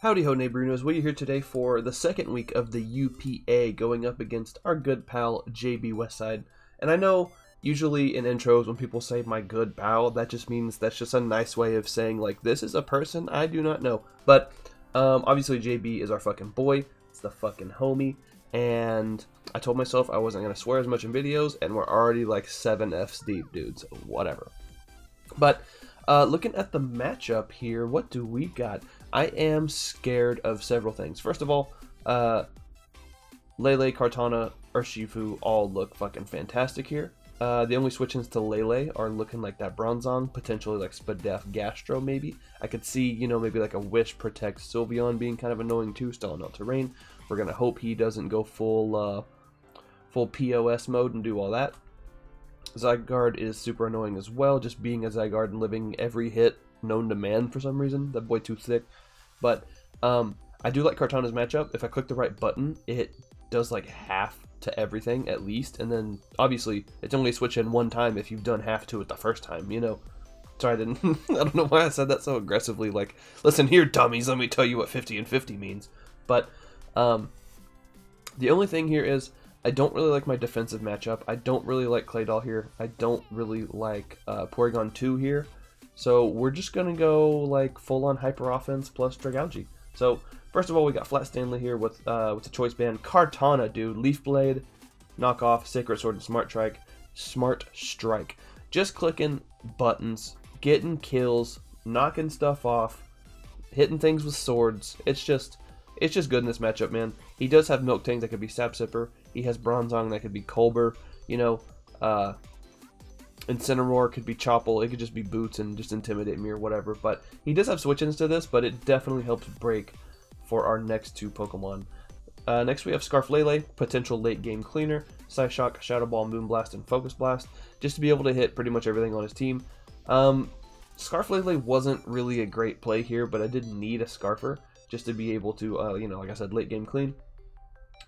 Howdy ho neighborinos, we're here today for the second week of the UPA going up against our good pal JBWestside. And I know usually in intros when people say my good pal, that just means that's just a nice way of saying like this is a person I do not know. But obviously JB is our fucking boy, it's the fucking homie, and I told myself I wasn't going to swear as much in videos and we're already like 7 F's deep, dude, so whatever. But looking at the matchup here, what do we got? I am scared of several things. First of all, Lele, Kartana, Urshifu all look fucking fantastic here. The only switch-ins to Lele are looking like that Bronzong, potentially like Spadef Gastro maybe. I could see, you know, maybe like a Wish Protect Sylveon being kind of annoying too, stalling out terrain. We're going to hope he doesn't go full POS mode and do all that. Zygarde is super annoying as well, just being a Zygarde and living every hit known to man for some reason. That boy too thick. But I do like Kartana's matchup. If I click the right button, it does like half to everything at least. And then obviously it's only a switch in one time if you've done half to it the first time, you know. Sorry, I didn't I don't know why I said that so aggressively, like, listen here dummies, let me tell you what 50 and 50 means. But the only thing here is I don't really like my defensive matchup. I don't really like Claydol here. I don't really like Porygon 2 here. So we're just going to go like full-on Hyper Offense plus Dragalge. So first of all, we got Flat Stanley here with the Choice Band. Kartana, dude. Leaf Blade, Knockoff, Sacred Sword, and Smart Strike. Just clicking buttons, getting kills, knocking stuff off, hitting things with swords. It's just good in this matchup, man. He does have Milk Tank that could be Sap Sipper. He has Bronzong that could be Colbur. You know, Incineroar could be Chople. It could just be Boots and just intimidate me or whatever. But he does have switch-ins to this, but it definitely helps break for our next two Pokemon. Next we have Scarf Lele, potential late-game cleaner. Psyshock, Shadow Ball, Moonblast, and Focus Blast, just to be able to hit pretty much everything on his team. Scarf Lele wasn't really a great play here, but I did need a Scarfer just to be able to, you know, like I said, late-game clean.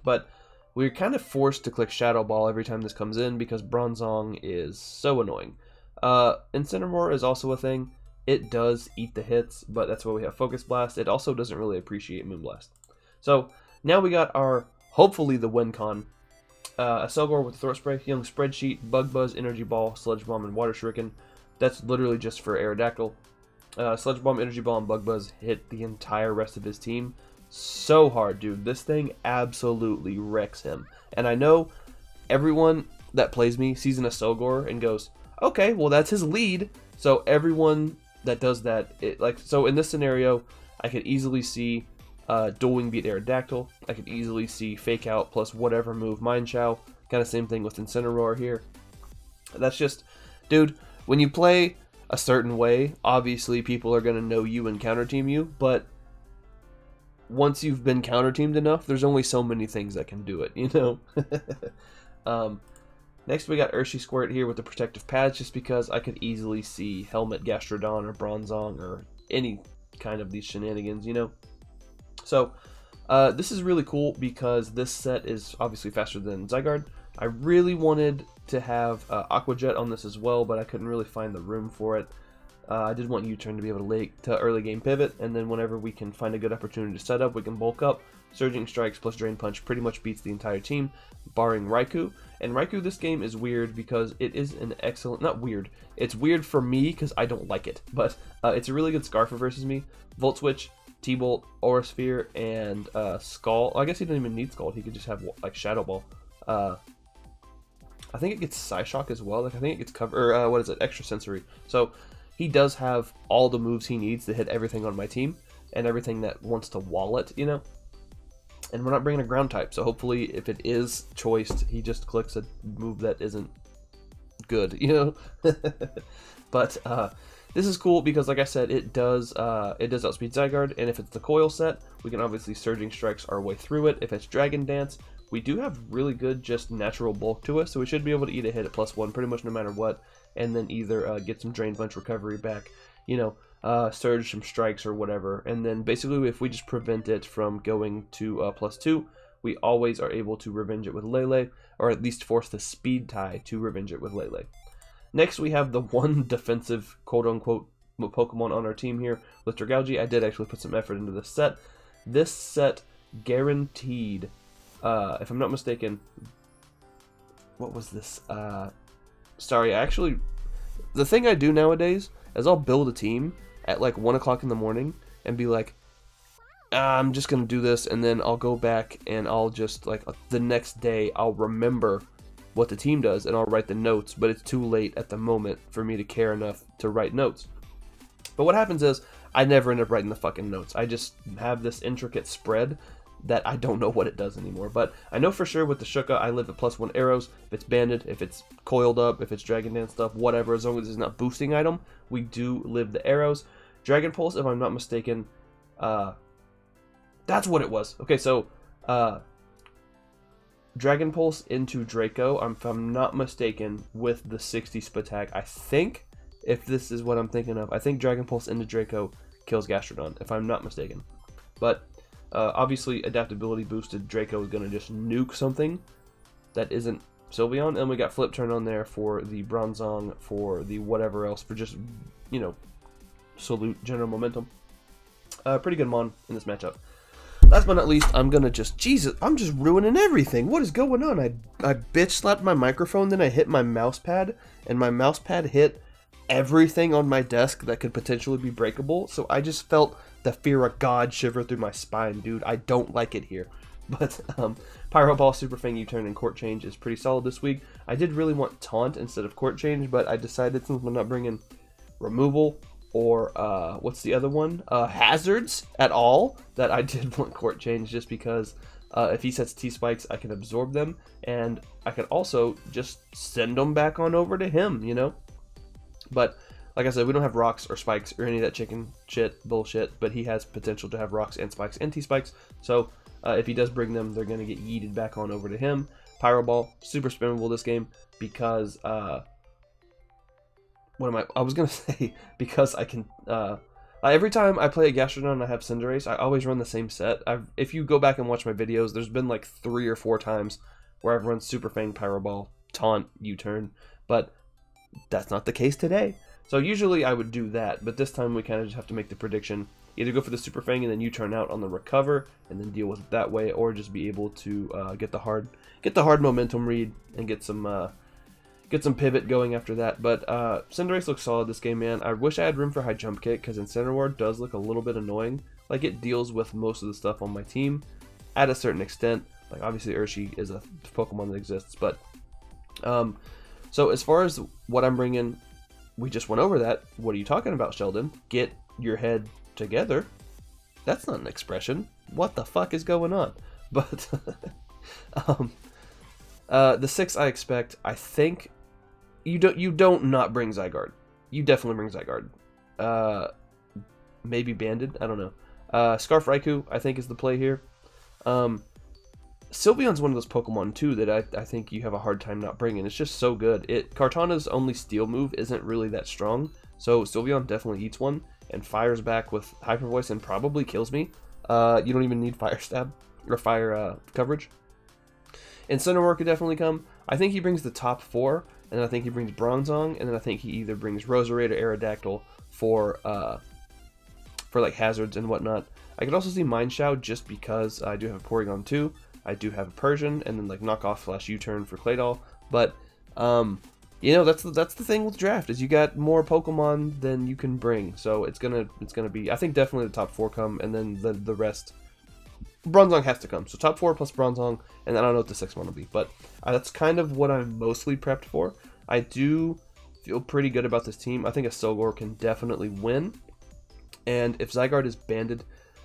But we're kind of forced to click Shadow Ball every time this comes in because Bronzong is so annoying. Incineroar is also a thing. It does eat the hits, but that's why we have Focus Blast. It also doesn't really appreciate Moonblast. So now we got our, hopefully the win con. A Selgor with Throat Spray, Young Spreadsheet, Bug Buzz, Energy Ball, Sludge Bomb, and Water Shuriken. That's literally just for Aerodactyl. Sludge Bomb, Energy Ball, and Bug Buzz hit the entire rest of his team so hard, dude. This thing absolutely wrecks him. And I know everyone that plays me sees an Selgor and goes, okay, well that's his lead. So everyone that does that, so in this scenario, I could easily see Dueling beat Aerodactyl. I could easily see Fake Out plus whatever move Mind Chow. Kind of same thing with Incineroar here. That's just, dude, when you play a certain way, obviously people are going to know you and counter team you, but once you've been counter teamed enough, there's only so many things that can do it, you know. Next we got Urshi Squirt here with the protective pads, just because I could easily see Helmet, Gastrodon, or Bronzong, or any kind of these shenanigans, you know. So this is really cool because this set is obviously faster than Zygarde. I really wanted to have Aqua Jet on this as well, but I couldn't really find the room for it. I did want U-Turn to be able to early game pivot, and then whenever we can find a good opportunity to set up, we can bulk up. Surging Strikes plus Drain Punch pretty much beats the entire team, barring Raikou. And Raikou this game is weird because it is an excellent, not weird, it's weird for me because I don't like it, but it's a really good Scarfer versus me. Volt Switch, T-Bolt, Aura Sphere, and Scald. I guess he didn't even need Scald, he could just have like Shadow Ball. I think it gets Psyshock as well, like I think it gets Extra Sensory. So he does have all the moves he needs to hit everything on my team, and everything that wants to wall it, you know? And we're not bringing a ground type, so hopefully if it is choiced, he just clicks a move that isn't good, you know? But this is cool because, like I said, it does outspeed Zygarde, and if it's the Coil set, we can obviously Surging Strikes our way through it. If it's Dragon Dance, we do have really good just natural bulk to us, so we should be able to eat a hit at +1 pretty much no matter what, and then either get some Drain Punch recovery back, you know, surge some strikes or whatever, and then basically if we just prevent it from going to +2, we always are able to revenge it with Lele, or at least force the speed tie to revenge it with Lele. Next we have the one defensive quote-unquote Pokemon on our team here with Dragalge. I did actually put some effort into this set. This set guaranteed, if I'm not mistaken, what was this? Sorry, actually, the thing I do nowadays is I'll build a team at like 1 o'clock in the morning and be like, I'm just going to do this, and then I'll go back and I'll just, like, the next day I'll remember what the team does and I'll write the notes, but it's too late at the moment for me to care enough to write notes. But what happens is I never end up writing the fucking notes. I just have this intricate spread that I don't know what it does anymore. But I know for sure with the Shuka, I live at +1 arrows. If it's banded, if it's coiled up, if it's Dragon Dance stuff, whatever, as long as it's not boosting item, we do live the arrows. Dragon Pulse, if I'm not mistaken, that's what it was. Okay, so Dragon Pulse into Draco, if I'm not mistaken, with the 60 Spatak. I think, if this is what I'm thinking of, I think Dragon Pulse into Draco kills Gastrodon, if I'm not mistaken. But obviously, adaptability boosted Draco is going to just nuke something that isn't Sylveon. And we got Flip Turn on there for the Bronzong, for the whatever else, for just, you know, salute general momentum. Pretty good Mon in this matchup. Last but not least, I'm gonna just, Jesus, I'm just ruining everything. What is going on? I bitch slapped my microphone, then I hit my mouse pad, and my mouse pad hit everything on my desk that could potentially be breakable. So I just felt the fear of God shiver through my spine, dude. I don't like it here. But Pyro Ball, Super Fang U-Turn, and Court Change is pretty solid this week. I did really want Taunt instead of Court Change, but I decided since I'm not bringing Removal or what's the other one? Hazards at all, that I did want Court Change, just because if he sets T-Spikes, I can absorb them, and I can also just send them back on over to him, you know? But, like I said, we don't have Rocks or Spikes or any of that chicken shit bullshit, but he has potential to have Rocks and Spikes and T-Spikes, so if he does bring them, they're going to get yeeted back on over to him. Pyro Ball, super spammable this game, because, I was going to say, because I can, every time I play a Gastrodon and I have Cinderace, I always run the same set. If you go back and watch my videos, there's been like 3 or 4 times where I've run Super Fang, Pyro Ball, Taunt, U-Turn, but that's not the case today. So usually I would do that, but this time we kind of just have to make the prediction. Either go for the Super Fang and then U-Turn out on the recover and then deal with it that way, or just be able to get the hard momentum read and get some pivot going after that. But Cinderace looks solid this game, man. I wish I had room for High Jump Kick, because Incineroar does look a little bit annoying. Like, it deals with most of the stuff on my team at a certain extent. Like, obviously Urshi is a Pokemon that exists, but so as far as what I'm bringing, we just went over that. What are you talking about, Sheldon? Get your head together. That's not an expression. What the fuck is going on? But the 6 I expect, I think you don't not bring Zygarde. You definitely bring Zygarde. Maybe Banded, I don't know. Scarf Raikou, I think, is the play here. Sylveon's one of those Pokemon too that I think you have a hard time not bringing. It's just so good. Kartana's only Steel move isn't really that strong, so Sylveon definitely eats one and fires back with Hyper Voice and probably kills me. You don't even need Fire Stab or Fire coverage. Incineroar could definitely come. I think he brings the top 4, and then I think he brings Bronzong, and then I think he either brings Roserade or Aerodactyl for like hazards and whatnot. I could also see Mineshout just because I do have a Porygon 2. I do have a Persian, and then like knockoff / U-Turn for Claydol. But you know, that's the thing with draft, is you got more Pokemon than you can bring. So it's gonna be, I think, definitely the top 4 come, and then the rest. Bronzong has to come. So top 4 plus Bronzong, and I don't know what the 6th one will be, but that's kind of what I'm mostly prepped for. I do feel pretty good about this team. I think a Silgor can definitely win, and if Zygarde is banded,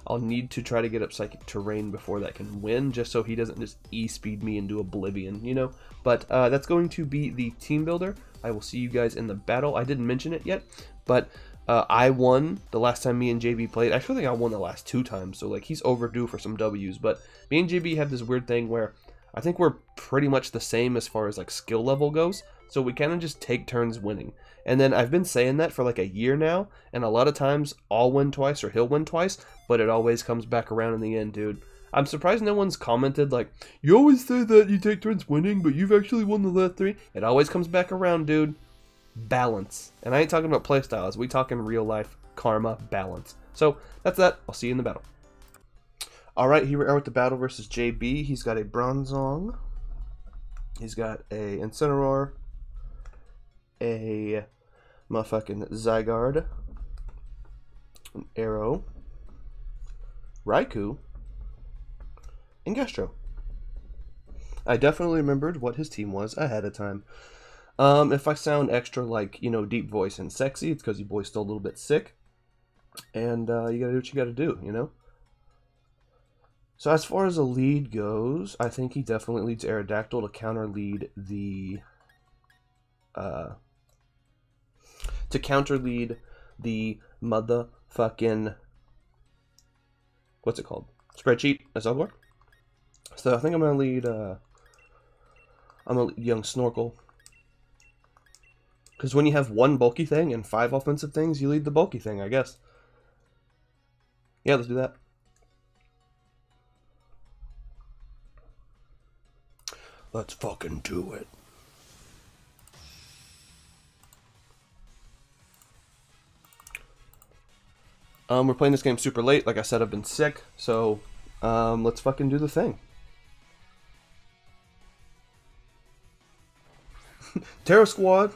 I'll need to try to get up Psychic Terrain before that can win, just so he doesn't just E-speed me into oblivion, you know? But that's going to be the team builder. I will see you guys in the battle. I didn't mention it yet, but I won the last time me and JB played. I actually think I won the last 2 times, so like he's overdue for some W's. But me and JB have this weird thing where I think we're pretty much the same as far as like skill level goes, so we kind of just take turns winning. And then I've been saying that for like a year now, and a lot of times I'll win twice or he'll win twice, but it always comes back around in the end, dude. I'm surprised no one's commented like, you always say that you take turns winning, but you've actually won the last 3. It always comes back around, dude. Balance. And I ain't talking about playstyles. We talking real life karma balance. So that's that. I'll see you in the battle. Alright, here we are with the battle versus JB. He's got a Bronzong. He's got a Incineroar. A motherfucking Zygarde. An Arrow. Raikou. And Gastro. I definitely remembered what his team was ahead of time. If I sound extra like, you know, deep voice and sexy, it's because your boy's still a little bit sick. And you gotta do what you gotta do, you know? So as far as a lead goes, I think he definitely leads Aerodactyl to counter lead the... motherfucking... What's it called? Spreadsheet? That's all work. So I think I'm gonna lead, young Snorkel. Because when you have one bulky thing and 5 offensive things, you lead the bulky thing, I guess. Yeah, let's do that. Let's fucking do it. We're playing this game super late. Like I said, I've been sick. So, let's fucking do the thing. Terra Squad.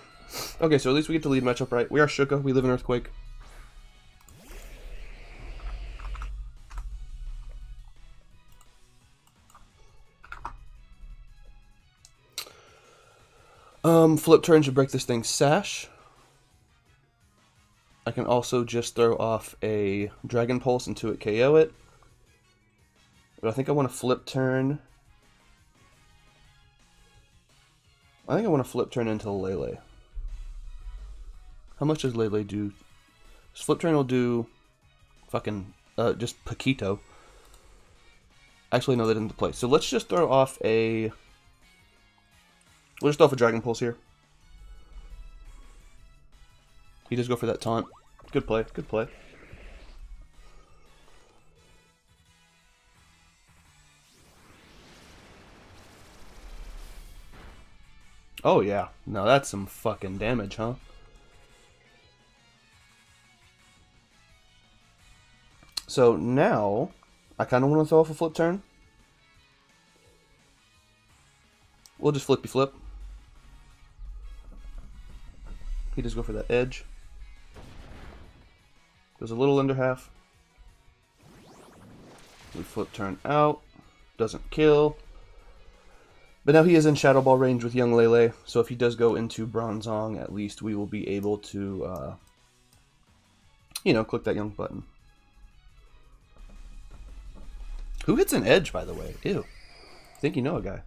Okay, so at least we get to lead matchup, right? We are Shuka. We live in Earthquake. Flip turn should break this thing's sash. I can also just throw off a Dragon Pulse into it, KO it. But I think I want to flip turn. I think I want to flip turn into Lele. How much does Lele do? This flip turn will do fucking just Paquito. Actually, no, that didn't play. So let's just throw off a... We'll just throw off a Dragon Pulse here. He does go for that taunt. Good play, good play. Oh yeah, now that's some fucking damage, huh? So now, I kind of want to throw off a flip turn. We'll just flippy flip. He does go for that edge. Goes a little under half. We flip turn out. Doesn't kill. But now he is in Shadow Ball range with young Lele, so if he does go into Bronzong, at least we will be able to, you know, click that young button. Who hits an edge, by the way? Ew. I think you know a guy.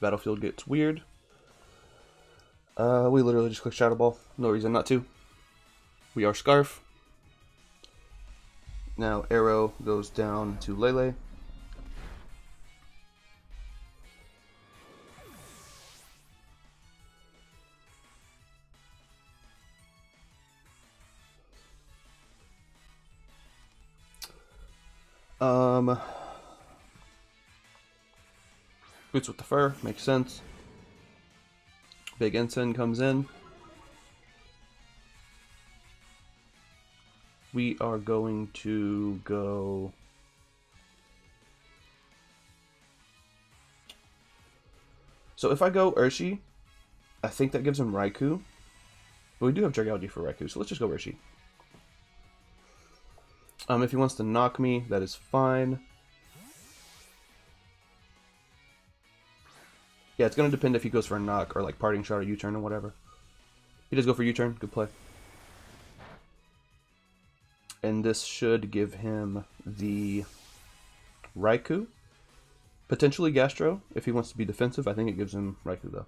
Battlefield gets weird. We literally just click Shadow Ball. No reason not to. We are Scarf. Now Arrow goes down to Lele. Boots with the fur, makes sense. Big Ensign comes in. We are going to go... So if I go Urshi, I think that gives him Raikou. But we do have Dragalge for Raikou, so let's just go Urshi. If he wants to knock me, that is fine. Yeah, it's going to depend if he goes for a knock or like parting shot or U-turn or whatever. He does go for U-turn. Good play. And this should give him the Raikou. Potentially Gastro if he wants to be defensive. I think it gives him Raikou though.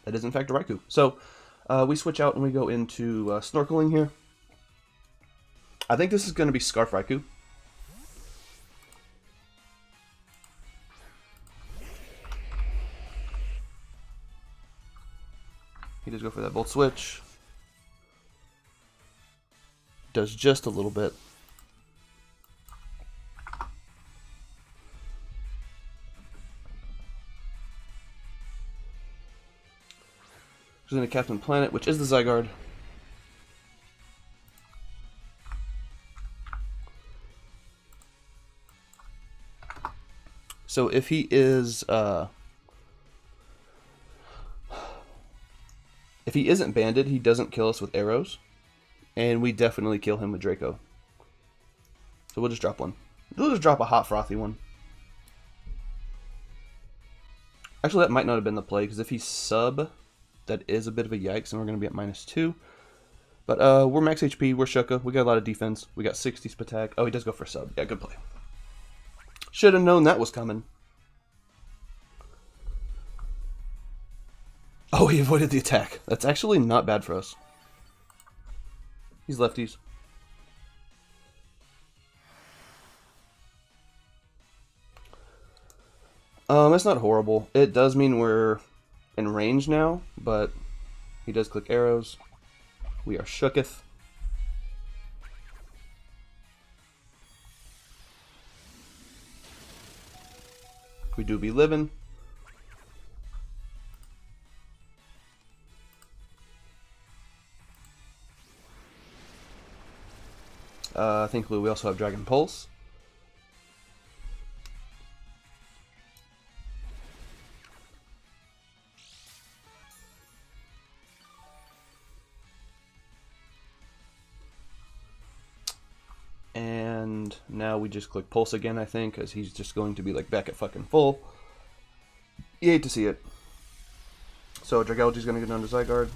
That is in fact a Raikou. So we switch out and we go into snorkeling here. I think this is going to be Scarf Raikou. He does go for that Volt Switch. does just a little bit. She's going to Captain Planet, which is the Zygarde. So if he is, if he isn't banded, he doesn't kill us with arrows, and we definitely kill him with Draco. So we'll just drop one. We'll just drop a hot frothy one. Actually, that might not have been the play, because if he's sub, that is a bit of a yikes, and we're going to be at -2. But we're max HP, we're Shuka, we got a lot of defense, we got 60 Spatak. Oh, he does go for sub. Yeah, good play. Should have known that was coming. Oh, he avoided the attack. That's actually not bad for us. He's lefties. It's not horrible. It does mean we're in range now, but he does click arrows. We are shooketh. We do be living. I think we also have Dragon Pulse. And now we just click Pulse again, I think, because he's just going to be like back at fucking full. You hate to see it. So Dragalge's going to get down to Zygarde.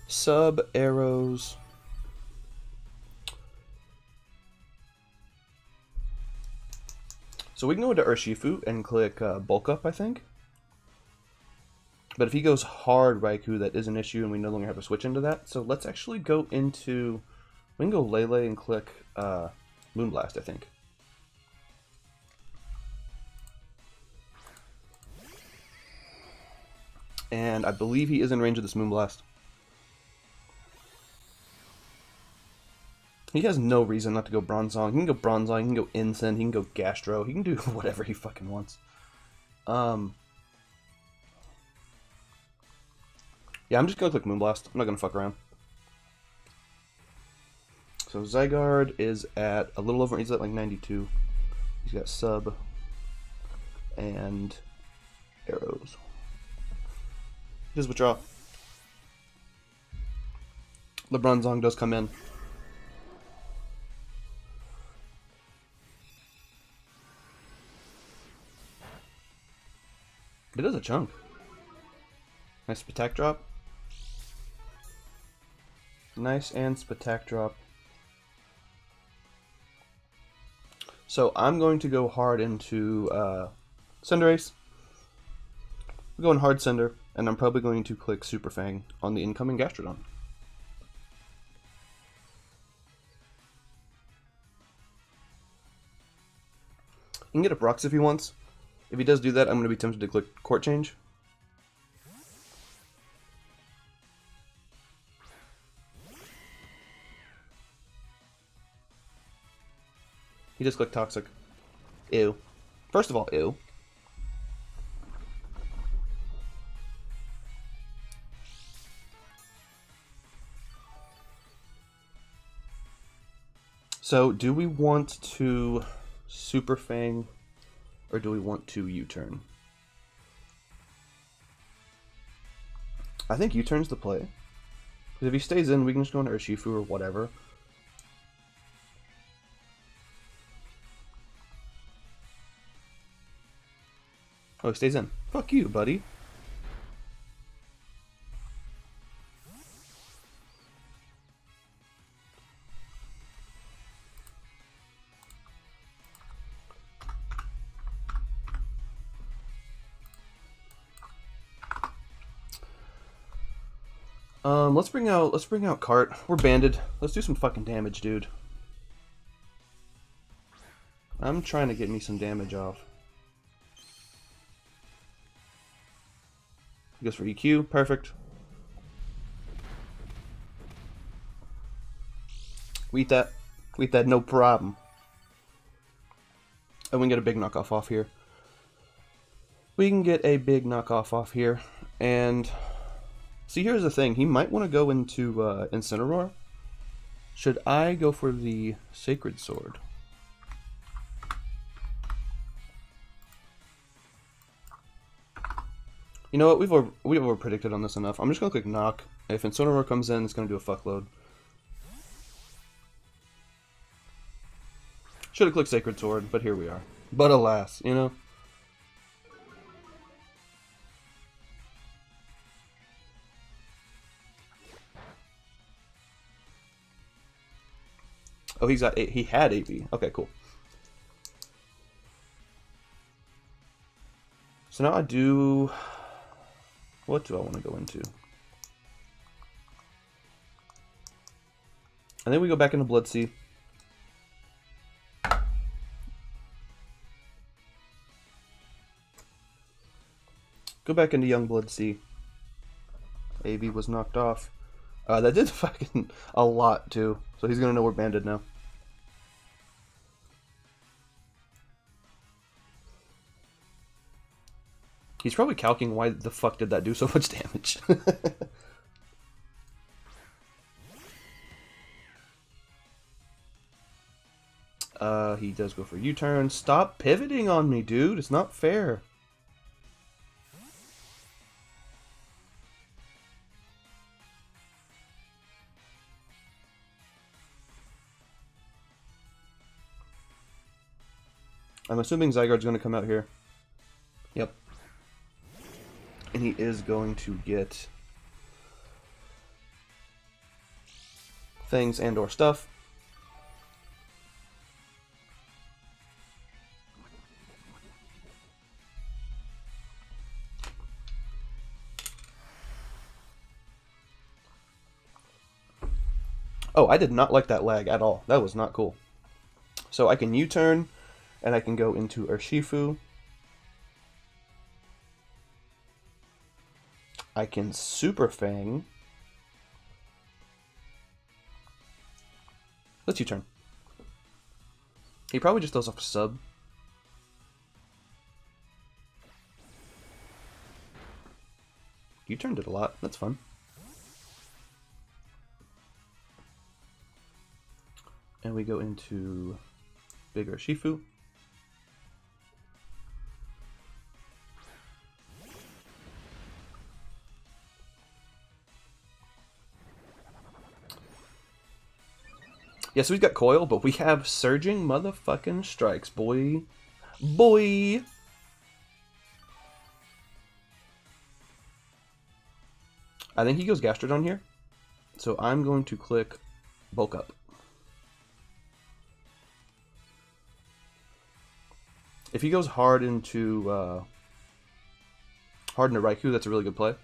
Sub, arrows. So we can go into Urshifu and click Bulk Up, I think. But if he goes hard Raikou, that is an issue, and we no longer have to switch into that. So let's actually go into... We can go Lele and click Moonblast, I think. And I believe he is in range of this Moonblast. He has no reason not to go Bronzong. He can go Bronzong, he can go Incend, he can go Gastro, he can do whatever he fucking wants. Yeah, I'm just gonna click Moonblast. I'm not gonna fuck around. So Zygarde is at a little over, he's at like 92. He's got sub and arrows. He does withdraw. The Bronzong does come in. It is a chunk. Nice Spatak drop. Nice and Spatak drop. So I'm going to go hard into Cinderace. We're going hard Cinder, and I'm probably going to click Super Fang on the incoming Gastrodon. He can get up rocks if he wants. If he does do that, I'm going to be tempted to click Court Change. He just clicked Toxic. Ew. First of all, ew. So, do we want to Super Fang, or do we want to U-turn? I think U-turn's the play. Because if he stays in, we can just go into Urshifu or whatever. Oh, he stays in. Fuck you, buddy. Let's bring out Cart. We're banded. Let's do some fucking damage, dude. I'm trying to get me some damage off. He goes for EQ. Perfect. We eat that. We eat that, no problem. And we can get a big knockoff off here. We can get a big knockoff off here. And see, here's the thing. He might want to go into Incineroar. Should I go for the Sacred Sword? You know what? We've over predicted on this enough. I'm just gonna click knock. If Incineroar comes in, it's gonna do a fuckload. Should have clicked Sacred Sword, but here we are. But alas, you know. Oh, he had AV. Okay, cool. So now I do. What do I want to go into? And then we go back into Bloodsea. Go back into Young Bloodsea. AV was knocked off. That did fucking a lot too. So he's gonna know we're banded now. He's probably calculating why the fuck did that do so much damage. He does go for U-turn. Stop pivoting on me, dude. It's not fair. I'm assuming Zygarde's going to come out here. Yep. And he is going to get things and or stuff. Oh, I did not like that lag at all. That was not cool. So I can U-turn, and I can go into Urshifu. I can Super Fang. Let's U-turn. He probably just throws off a sub. U-turned it a lot. That's fun. And we go into Big Urshifu. Yeah, so we've got Coil, but we have Surging motherfucking Strikes, boy. Boy! I think he goes Gastrodon here. So I'm going to click Bulk Up. If he goes hard into Raikou, that's a really good play.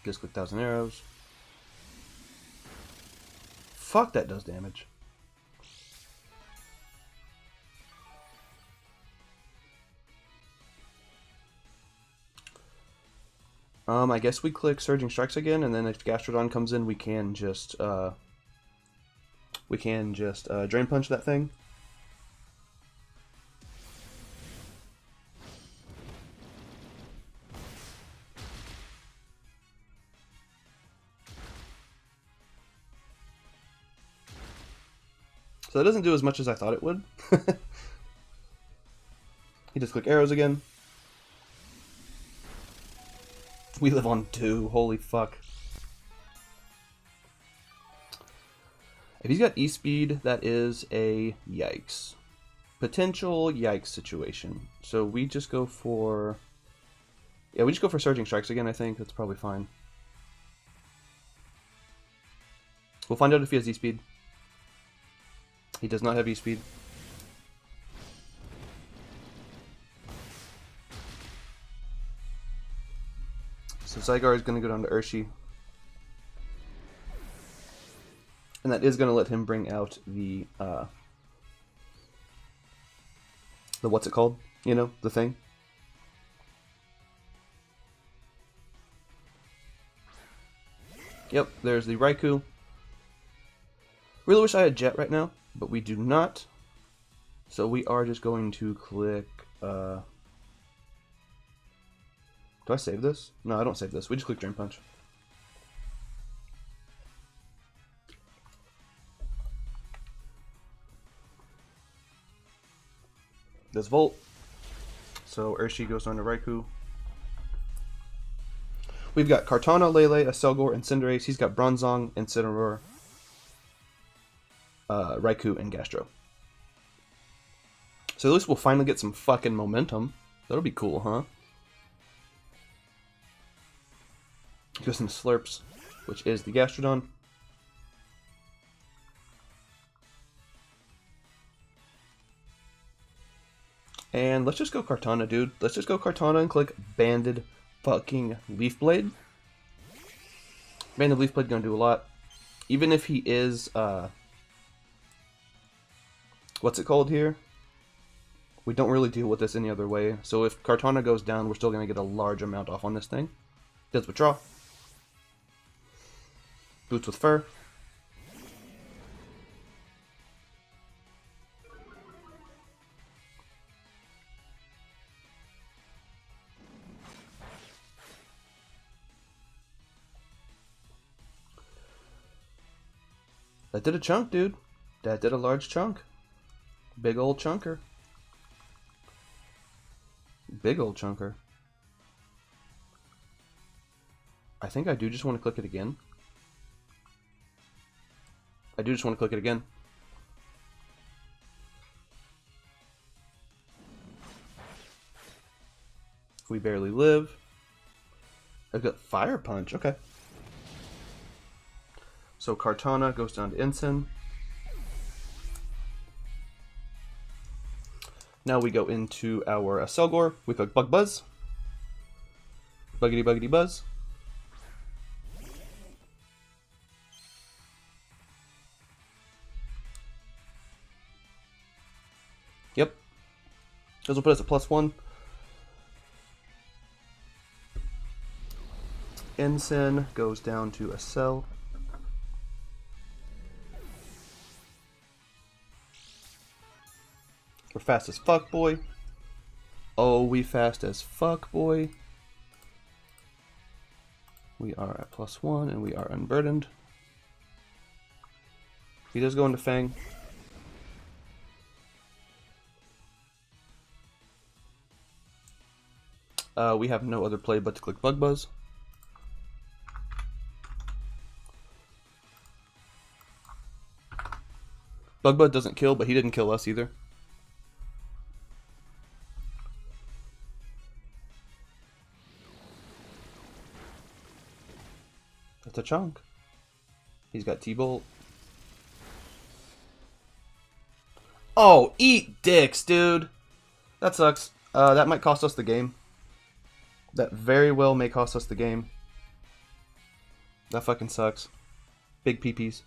Just click 1,000 arrows. Fuck, that does damage. I guess we click Surging Strikes again, and then if Gastrodon comes in, we can just Drain Punch that thing. So that doesn't do as much as I thought it would. He just click arrows again. We live on 2. Holy fuck. If he's got E-Speed, that is a yikes. Potential yikes situation. So we just go for... Yeah, we just go for Surging Strikes again, I think. That's probably fine. We'll find out if he has E-Speed. He does not have E-Speed. Zygarde is going to go down to Urshi. And that is going to let him bring out the what's it called? You know, the thing. Yep, there's the Raikou. Really wish I had Jet right now, but we do not. So we are just going to click... do I save this? No, I don't save this. We just click Drain Punch. This Volt. So Urshi goes on to Raikou. We've got Kartana, Lele, Aselgor, and Cinderace. He's got Bronzong, Incineroar, Raikou, and Gastro. So at least we'll finally get some fucking momentum. That'll be cool, huh? Goes into Slurps, which is the Gastrodon. And let's just go Kartana, dude. Let's just go Kartana and click Banded fucking Leaf Blade. Banded Leaf Blade gonna do a lot. Even if he is, what's it called here? We don't really deal with this any other way. So if Kartana goes down, we're still gonna get a large amount off on this thing. Does withdraw. Boots with Fur. That did a chunk, dude. That did a large chunk. Big old chunker. Big old chunker. I think I do just want to click it again. I do just want to click it again. We barely live. I've got Fire Punch. Okay. So Kartana goes down to Ensign. Now we go into our Aselgor with a Bug Buzz. Buggity Buggity Buzz. Yep. This will put us at +1. Ensign goes down to Acel. We're fast as fuck, boy. Oh, we fast as fuck, boy. We are at +1 and we are unburdened. He does go into Fang. We have no other play but to click Bug Buzz. Bug Buzz doesn't kill, but he didn't kill us either. That's a chunk. He's got T-Bolt. Oh, eat dicks, dude. That sucks. That might cost us the game. That very well may cost us the game. That fucking sucks. Big peepees.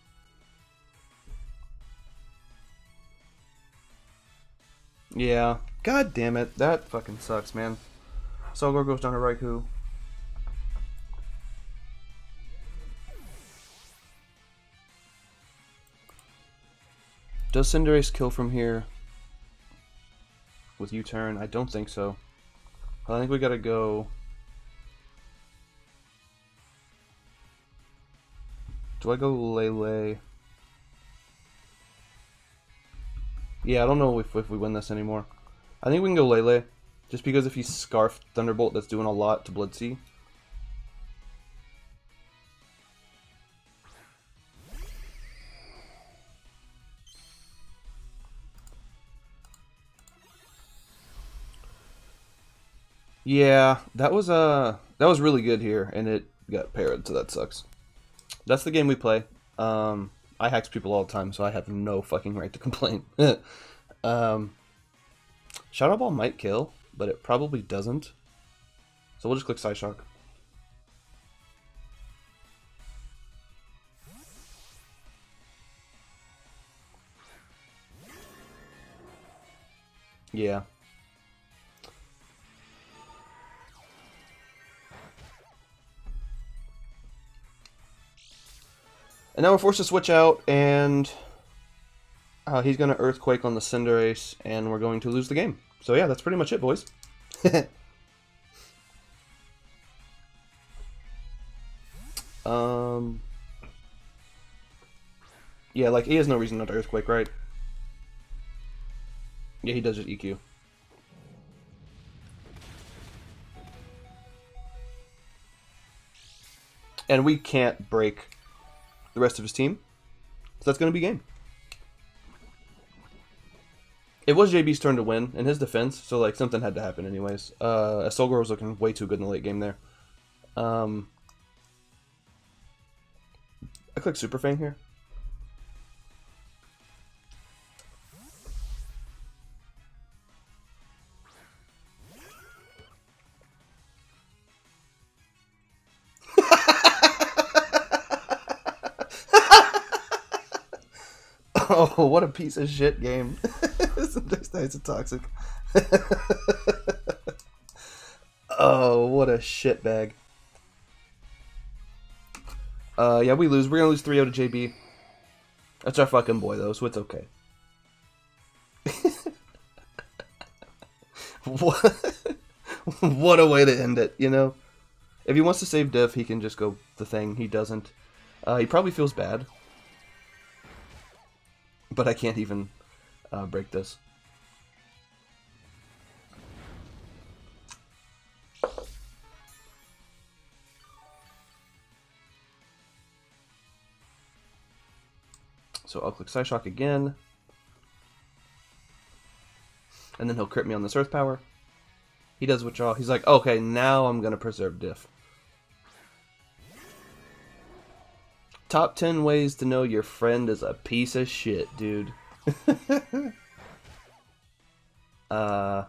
Yeah. God damn it. That fucking sucks, man. Solgar goes down to Raikou. Does Cinderace kill from here with U-turn? I don't think so. I think we gotta go... Do I go Lele? Yeah, I don't know if we win this anymore. I think we can go Lele. Just because if he Scarf Thunderbolt, that's doing a lot to Bloodsea. Yeah, that was really good here, and it got parried, so that sucks. That's the game we play. I hacks people all the time, so I have no fucking right to complain. Shadow Ball might kill, but it probably doesn't. So we'll just click Psyshock. Yeah. And now we're forced to switch out, and he's going to Earthquake on the Cinderace, and we're going to lose the game. So yeah, that's pretty much it, boys. Yeah, like, he has no reason not to Earthquake, right? Yeah, he does just EQ. And we can't break the rest of his team. So that's going to be game. It was JB's turn to win in his defense, so like something had to happen anyways. Solgar was looking way too good in the late game there. I click Super Fang here. Oh, what a piece of shit game. It's a toxic. Oh, what a shit bag. Yeah, we lose. We're gonna lose 3-0 to JB. That's our fucking boy, though, so it's okay. What a way to end it, you know? If he wants to save diff, he can just go the thing. He doesn't. He probably feels bad. But I can't even break this. So I'll click Psyshock again. And then he'll crit me on this Earth Power. He does withdraw. He's like, okay, now I'm going to preserve diff. Top 10 ways to know your friend is a piece of shit, dude. Yeah.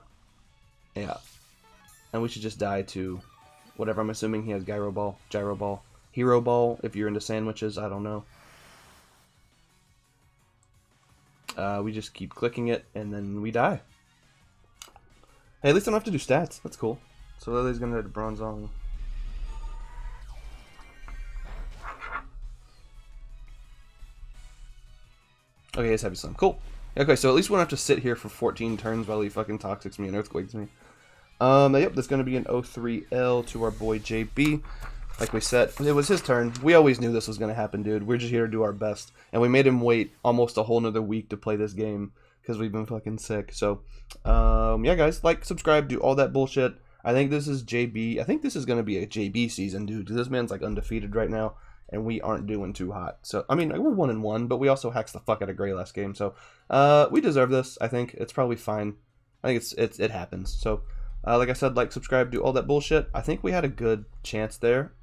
And we should just die to whatever. I'm assuming he has Gyro Ball, Hero Ball, if you're into sandwiches, I don't know. We just keep clicking it, and then we die. Hey, at least I don't have to do stats. That's cool. So Lily's gonna hit Bronze on. Okay, it's Heavy Slam. Cool. Okay, so at least we don't have to sit here for 14 turns while he fucking Toxics me and Earthquakes me. Yep, that's gonna be an 0-3L to our boy JB. Like we said, it was his turn. We always knew this was gonna happen, dude. We're just here to do our best. And we made him wait almost a whole nother week to play this game because we've been fucking sick. So, yeah, guys, like, subscribe, do all that bullshit. I think this is JB. I think this is gonna be a JB season, dude. This man's like undefeated right now, and we aren't doing too hot. So, I mean, we're 1-1, but we also hacked the fuck out of Gray last game. So, we deserve this. I think it's probably fine. I think it happens. So, like I said, like, subscribe, do all that bullshit. I think we had a good chance there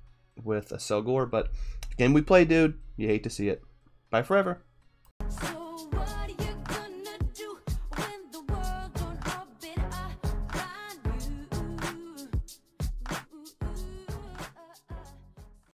with a Selgor, but the game we play, dude, you hate to see it. Bye forever.